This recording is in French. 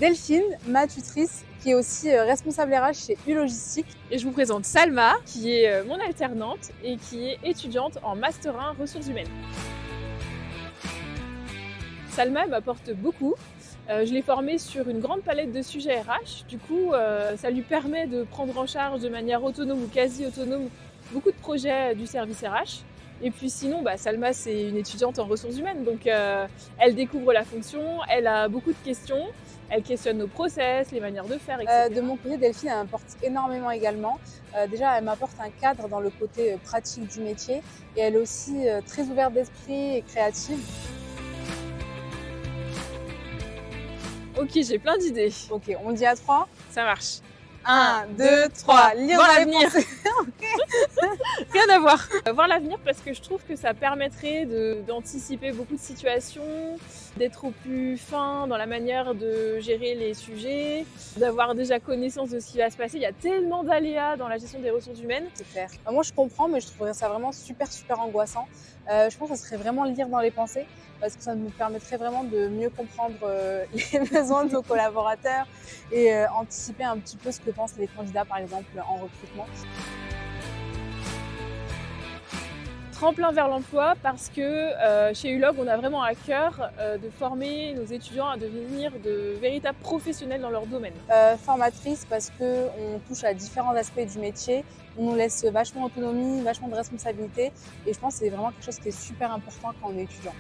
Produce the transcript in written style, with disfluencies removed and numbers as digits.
Delphine, ma tutrice, qui est aussi responsable RH chez U-Logistique. Et je vous présente Salma, qui est mon alternante et qui est étudiante en Master 1 ressources humaines. Salma m'apporte beaucoup. Je l'ai formée sur une grande palette de sujets RH. Du coup, ça lui permet de prendre en charge de manière autonome ou quasi autonome beaucoup de projets du service RH. Et puis sinon, Salma, c'est une étudiante en ressources humaines. Donc, elle découvre la fonction, elle a beaucoup de questions. Elle questionne nos process, les manières de faire, etc. De mon côté, Delphine, elle m'apporte énormément également. Déjà, elle m'apporte un cadre dans le côté pratique du métier. Et elle est aussi très ouverte d'esprit et créative. Ok, j'ai plein d'idées. Ok, on dit à 3. Ça marche. 1, 2, 3. Lire Voir dans les l'avenir. pensées. Rien à voir. Voir l'avenir parce que je trouve que ça permettrait d'anticiper beaucoup de situations, d'être au plus fin dans la manière de gérer les sujets, d'avoir déjà connaissance de ce qui va se passer. Il y a tellement d'aléas dans la gestion des ressources humaines. C'est clair. Moi, je comprends, mais je trouverais ça vraiment super angoissant. Je pense que ça serait vraiment lire dans les pensées, parce que ça nous permettrait vraiment de mieux comprendre les besoins de nos collaborateurs et anticiper un petit peu ce que pensent les candidats, par exemple, en recrutement. Tremplin vers l'emploi parce que chez ULOG, on a vraiment à cœur de former nos étudiants à devenir de véritables professionnels dans leur domaine. Formatrice parce qu'on touche à différents aspects du métier, on nous laisse vachement d'autonomie, vachement de responsabilité et je pense que c'est vraiment quelque chose qui est super important quand on est étudiant.